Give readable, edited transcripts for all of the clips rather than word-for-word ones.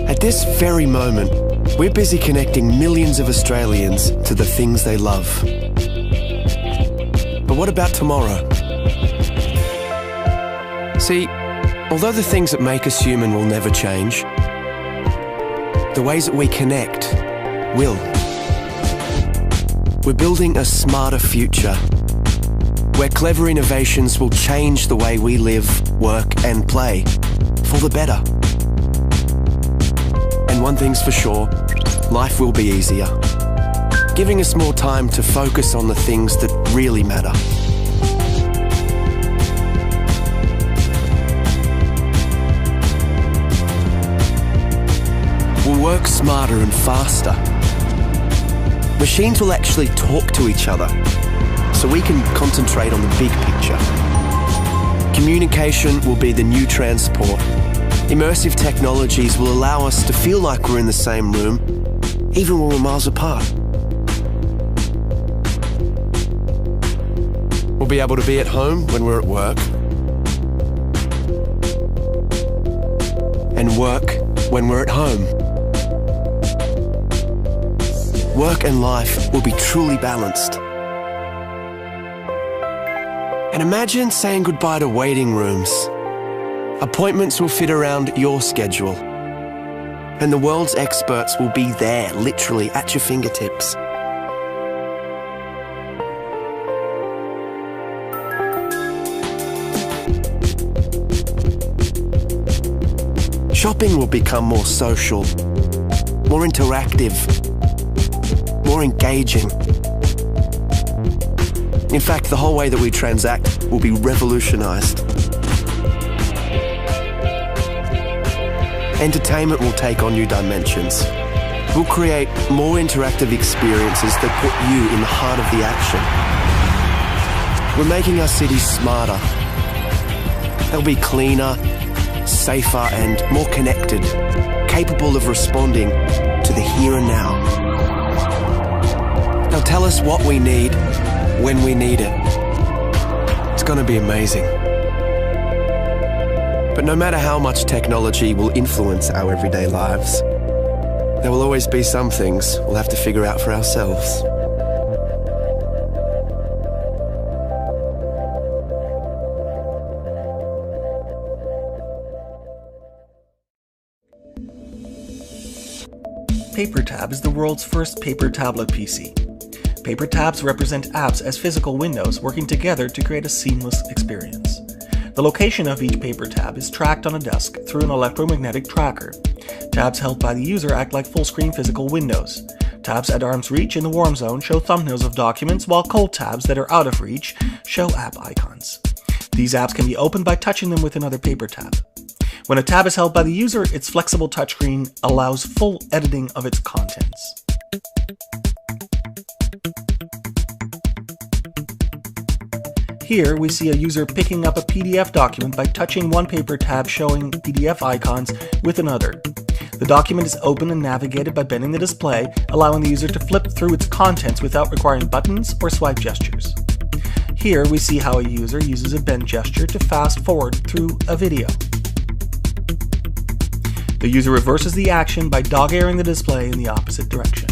At this very moment, we're busy connecting millions of Australians to the things they love. But what about tomorrow? See, although the things that make us human will never change, the ways that we connect will. We're building a smarter future where clever innovations will change the way we live, work and play for the better. And one thing's for sure, life will be easier, giving us more time to focus on the things that really matter. We'll work smarter and faster. Machines will actually talk to each other, so we can concentrate on the big picture. Communication will be the new transport. Immersive technologies will allow us to feel like we're in the same room, even when we're miles apart. We'll be able to be at home when we're at work, and work when we're at home. Work and life will be truly balanced. And imagine saying goodbye to waiting rooms. Appointments will fit around your schedule. And the world's experts will be there, literally at your fingertips. Shopping will become more social, more interactive, more engaging. In fact, the whole way that we transact will be revolutionized. Entertainment will take on new dimensions. We'll create more interactive experiences that put you in the heart of the action. We're making our cities smarter. They'll be cleaner, safer and more connected, capable of responding to the here and now. They'll tell us what we need, when we need it. It's going to be amazing. But no matter how much technology will influence our everyday lives, there will always be some things we'll have to figure out for ourselves. PaperTab is the world's first paper tablet PC. Paper tabs represent apps as physical windows working together to create a seamless experience. The location of each paper tab is tracked on a desk through an electromagnetic tracker. Tabs held by the user act like full-screen physical windows. Tabs at arm's reach in the warm zone show thumbnails of documents, while cold tabs that are out of reach show app icons. These apps can be opened by touching them with another paper tab. When a tab is held by the user, its flexible touchscreen allows full editing of its contents. Here we see a user picking up a PDF document by touching one paper tab showing PDF icons with another. The document is opened and navigated by bending the display, allowing the user to flip through its contents without requiring buttons or swipe gestures. Here we see how a user uses a bend gesture to fast forward through a video. The user reverses the action by dog-earing the display in the opposite direction.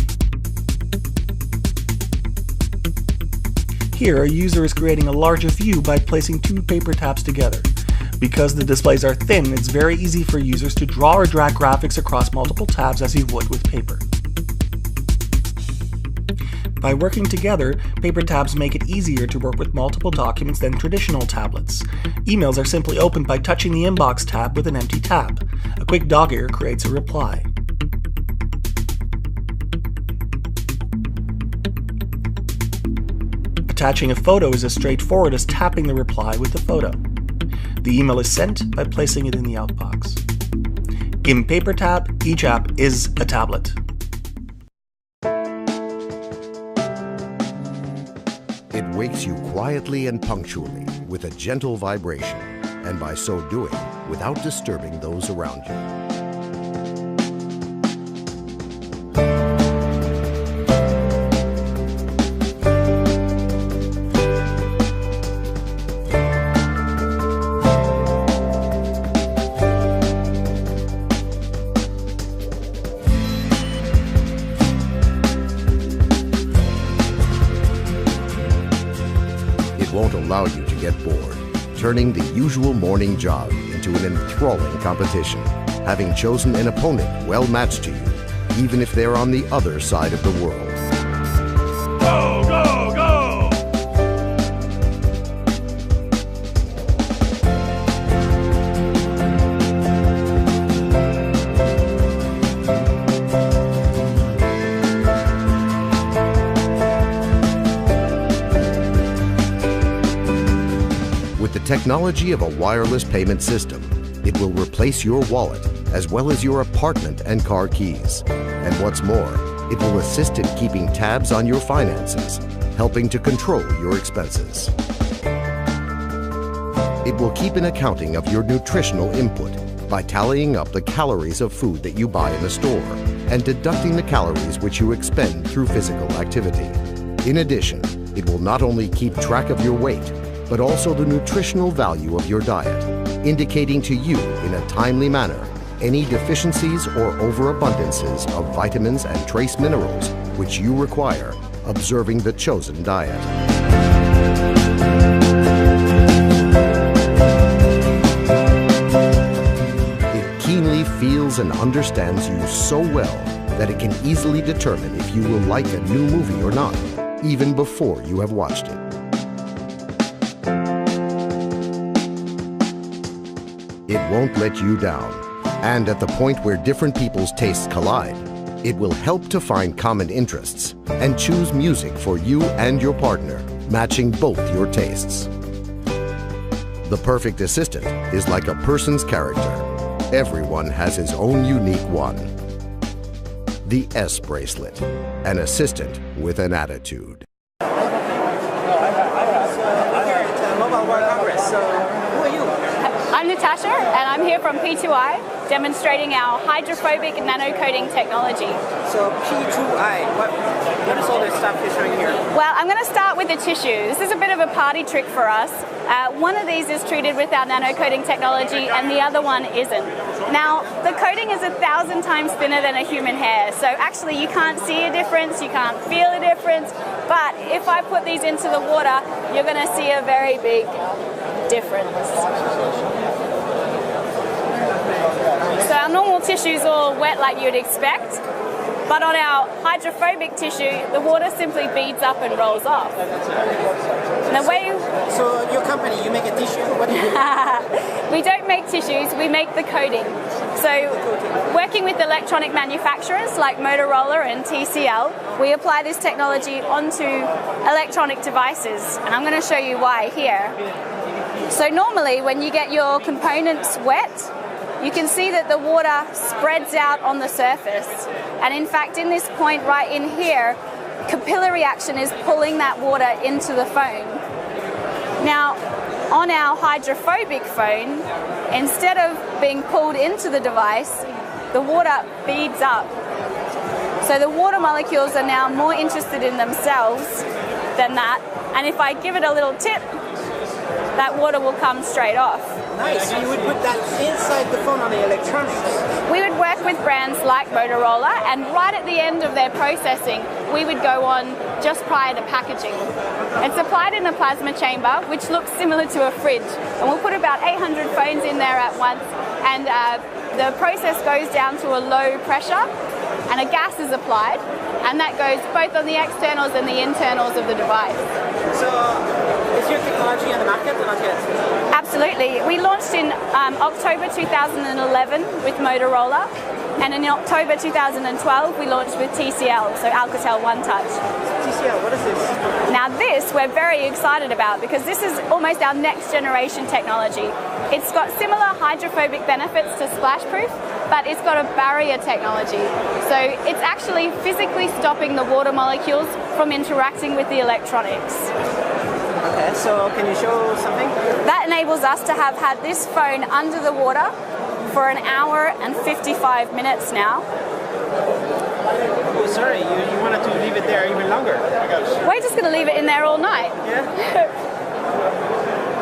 Here, a user is creating a larger view by placing two paper tabs together. Because the displays are thin, it's very easy for users to draw or drag graphics across multiple tabs as you would with paper. By working together, paper tabs make it easier to work with multiple documents than traditional tablets. Emails are simply opened by touching the inbox tab with an empty tab. A quick dog-ear creates a reply. Attaching a photo is as straightforward as tapping the reply with the photo. The email is sent by placing it in the outbox. In PaperTab, each app is a tablet. It wakes you quietly and punctually with a gentle vibration, and by so doing, without disturbing those around you. won't allow you to get bored, turning the usual morning jog into an enthralling competition, having chosen an opponent well matched to you, even if they're on the other side of the world. Go, go, go! With the technology of a wireless payment system, it will replace your wallet as well as your apartment and car keys. And what's more, it will assist in keeping tabs on your finances, helping to control your expenses. It will keep an accounting of your nutritional input by tallying up the calories of food that you buy in a store and deducting the calories which you expend through physical activity. In addition, it will not only keep track of your weight, but also the nutritional value of your diet, indicating to you in a timely manner any deficiencies or overabundances of vitamins and trace minerals which you require, observing the chosen diet. It keenly feels and understands you so well that it can easily determine if you will like a new movie or not, even before you have watched it. It won't let you down. And at the point where different people's tastes collide, it will help to find common interests and choose music for you and your partner, matching both your tastes. The perfect assistant is like a person's character. Everyone has his own unique one. The S bracelet, an assistant with an attitude. I'm Natasha, and I'm here from P2I, demonstrating our hydrophobic nanocoating technology. So P2I, what is all this stuff you're showing here? Well, I'm going to start with the tissue. This is a bit of a party trick for us. One of these is treated with our nanocoating technology, and the other one isn't. Now, the coating is 1,000 times thinner than a human hair, so actually you can't see a difference, you can't feel a difference, but if I put these into the water, you're going to see a very big difference. So our normal tissue is all wet like you'd expect, but on our hydrophobic tissue, the water simply beads up and rolls off. The way So your company, you make a tissue? What do you do? we don't make tissues, we make the coating. So working with electronic manufacturers like Motorola and TCL, we apply this technology onto electronic devices, and I'm going to show you why here. So normally when you get your components wet, you can see that the water spreads out on the surface. And in fact, in this point right in here, capillary action is pulling that water into the phone. Now, on our hydrophobic phone, instead of being pulled into the device, the water beads up. So the water molecules are now more interested in themselves than that. And if I give it a little tip, that water will come straight off. Nice, so you would put that inside the phone on the electronics. We would work with brands like Motorola, and right at the end of their processing, we would go on just prior to packaging. It's applied in a plasma chamber, which looks similar to a fridge. And we'll put about 800 phones in there at once, and the process goes down to a low pressure, and a gas is applied, and that goes both on the externals and the internals of the device. So, is your technology on the market or not yet? Absolutely. We launched in October 2011 with Motorola, and in October 2012 we launched with TCL, so Alcatel One Touch. TCL, what is this? Now this we're very excited about because this is almost our next generation technology. It's got similar hydrophobic benefits to splashproof, but it's got a barrier technology. So it's actually physically stopping the water molecules from interacting with the electronics. Okay, so can you show something? That enables us to have had this phone under the water for 1 hour and 55 minutes now. Oh, sorry, you wanted to leave it there even longer. We're just going to leave it in there all night. Yeah?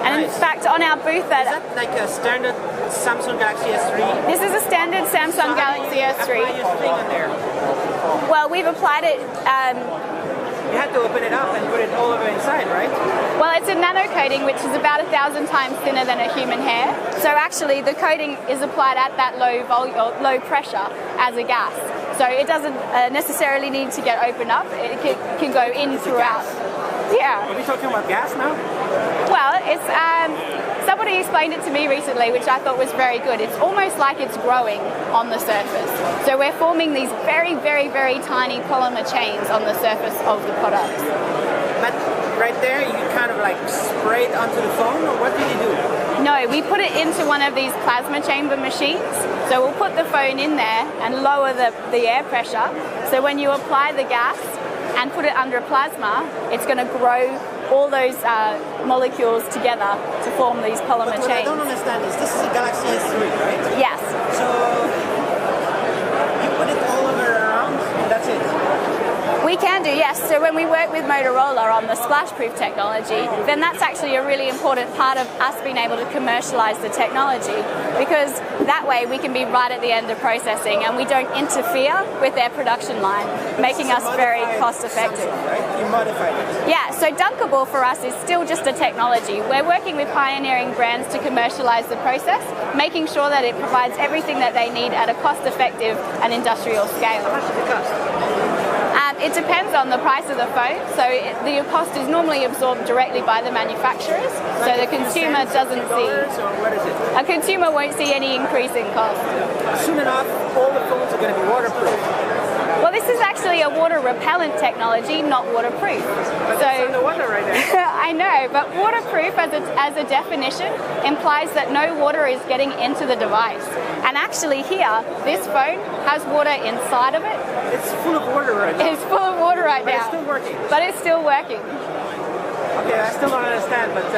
And in fact, on our booth Is that like a standard Samsung Galaxy S3? This is a standard Samsung Galaxy S3. Apply your thing in there. Well, we've applied it. You had to open it up and put it all over inside, right? Well, it's a nano coating, which is about 1,000 times thinner than a human hair. So actually, the coating is applied at that low pressure as a gas. So it doesn't necessarily need to get opened up. It can go in throughout. Yeah. Are we talking about gas now? Well, it's somebody explained it to me recently, which I thought was very good. It's almost like it's growing on the surface. So we're forming these very, very, very tiny polymer chains on the surface of the products. But right there, you kind of like spray it onto the phone, or what do you do? No, we put it into one of these plasma chamber machines. So we'll put the phone in there and lower the air pressure. So when you apply the gas and put it under a plasma, it's going to grow all those molecules together to form these polymer chains. What I don't understand is this is a Galaxy S3, right? Yes. So you put it all over around, and that's it? We can do, yes. So when we work with Motorola on the splash-proof technology, then that's actually a really important part of us being able to commercialize the technology, because that way we can be right at the end of processing and we don't interfere with their production line, making us very cost-effective. Right? You modified it. Yeah, so Dunkable for us is still just a technology. We're working with pioneering brands to commercialize the process, making sure that it provides everything that they need at a cost-effective and industrial scale. How much does it cost? It depends on the price of the phone. So the cost is normally absorbed directly by the manufacturers, so the consumer doesn't see. Or what is it? A consumer won't see any increase in cost. Soon enough, all the phones are going to be waterproof. Well, this is actually a water repellent technology, not waterproof. But it's underwater right now. I know, but waterproof as a definition implies that no water is getting into the device. And actually here, this phone has water inside of it. It's full of water right now. It's full of water right now. But it's still working. But it's still working. Okay, I still don't understand, but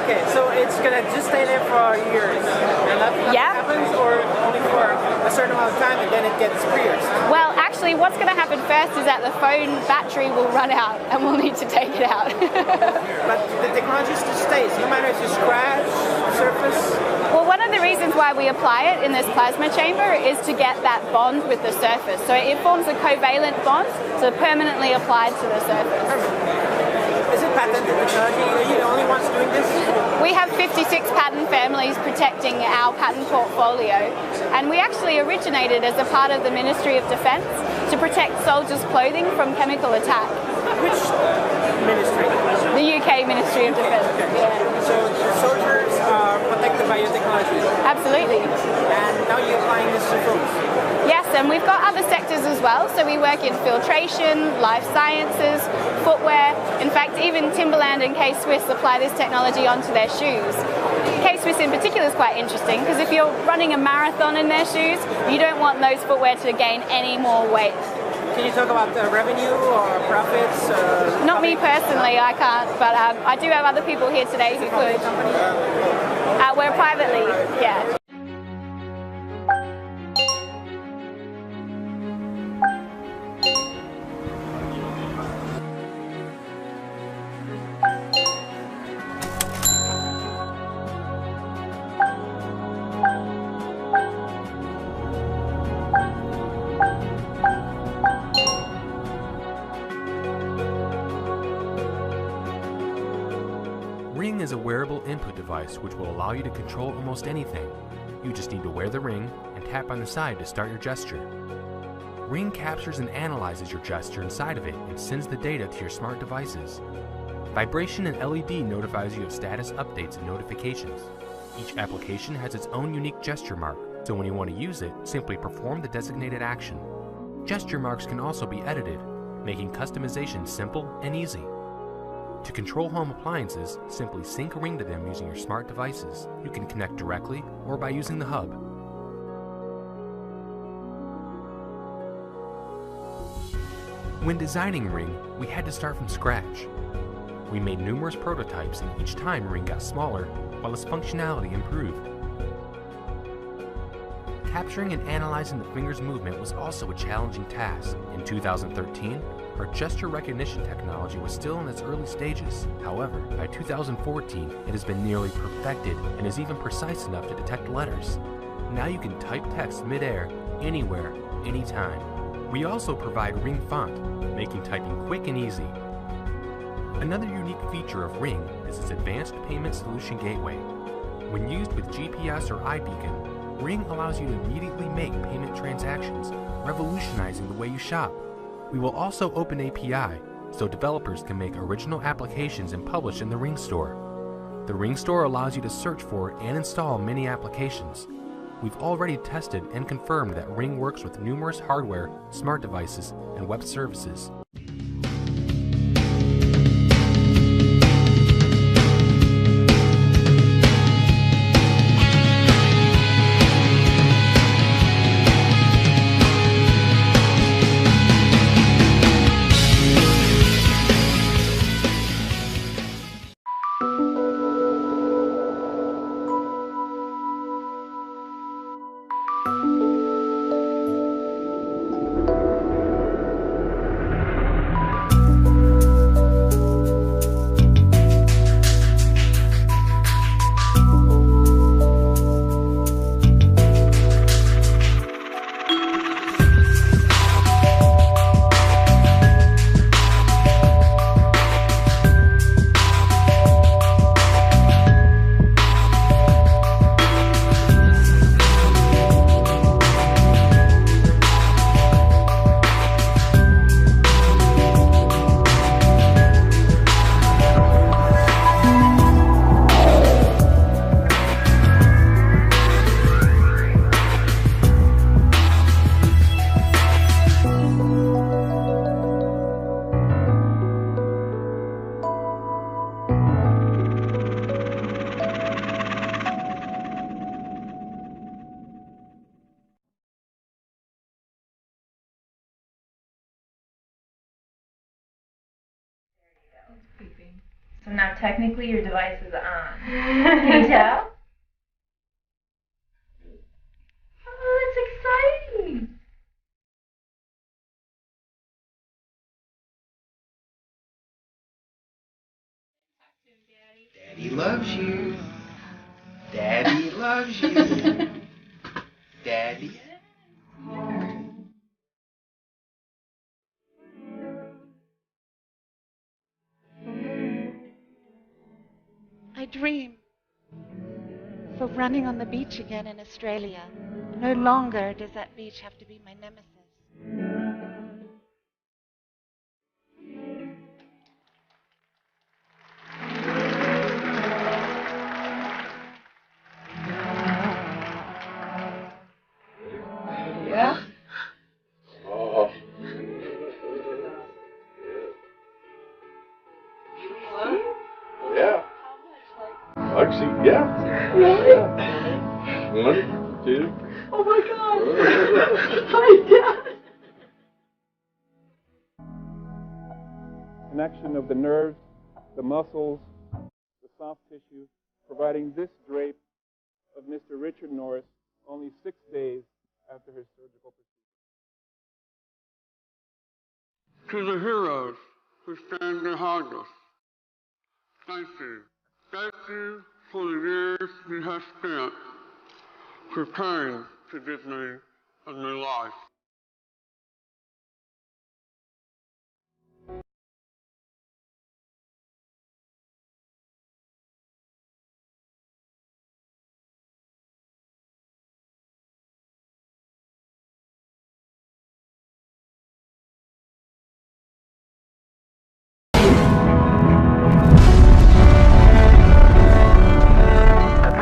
okay, so it's gonna just stay there for years, and nothing happens, or only for a certain amount of time, and then it gets pierced. Well, actually, what's going to happen first is that the phone battery will run out, and we'll need to take it out. But the technology still stays, no matter if you scratch the surface. Well, one of the reasons why we apply it in this plasma chamber is to get that bond with the surface. So it forms a covalent bond, so permanently applied to the surface. Is it patented technology? Are you the only ones doing this? We have 56 patent families protecting our patent portfolio, and we actually originated as a part of the Ministry of Defence to protect soldiers' clothing from chemical attack. Which ministry? The UK Ministry of Defence. Okay. Yeah. So the soldiers are protected by your technology? Absolutely. And now you're applying this to phones? Yes, and we've got other sectors as well. So we work in filtration, life sciences, footwear. In fact, even Timberland and K-Swiss apply this technology onto their shoes. K-Swiss in particular is quite interesting because if you're running a marathon in their shoes, you don't want those footwear to gain any more weight. Can you talk about revenue or profits? Not me personally, I can't, but I do have other people here today who could. We're privately, yeah. Ring is a wearable input device which will allow you to control almost anything. You just need to wear the ring and tap on the side to start your gesture. Ring captures and analyzes your gesture inside of it and sends the data to your smart devices. Vibration and LED notifies you of status updates and notifications. Each application has its own unique gesture mark, so when you want to use it, simply perform the designated action. Gesture marks can also be edited, making customization simple and easy. To control home appliances, simply sync a ring to them using your smart devices. You can connect directly or by using the hub. When designing Ring, we had to start from scratch. We made numerous prototypes, and each time Ring got smaller, while its functionality improved. Capturing and analyzing the finger's movement was also a challenging task. In 2013, our gesture recognition technology was still in its early stages. However, by 2014, it has been nearly perfected and is even precise enough to detect letters. Now you can type text mid-air, anywhere, anytime. We also provide Ring font, making typing quick and easy. Another unique feature of Ring is its advanced payment solution gateway. When used with GPS or iBeacon, Ring allows you to immediately make payment transactions, revolutionizing the way you shop. We will also open API, so developers can make original applications and publish in the Ring Store. The Ring Store allows you to search for and install many applications. We've already tested and confirmed that Ring works with numerous hardware, smart devices, and web services. So now technically your device is on. Can you tell? Oh, it's exciting! Daddy loves you. Daddy loves you. Daddy. I dream of running on the beach again in Australia. No longer does that beach have to be my nemesis. Yeah? Oh. Yeah. Actually, yeah. Really? 1, 2. Oh my God! Hi, Dad! Connection of the nerves, the muscles, the soft tissue, providing this drape of Mr. Richard Norris only 6 days after his surgical procedure. To the heroes who stand behind us, thank you. Thank you for the years you have spent preparing to give me a new life.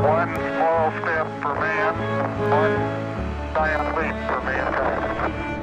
One small step for man, one giant leap for mankind.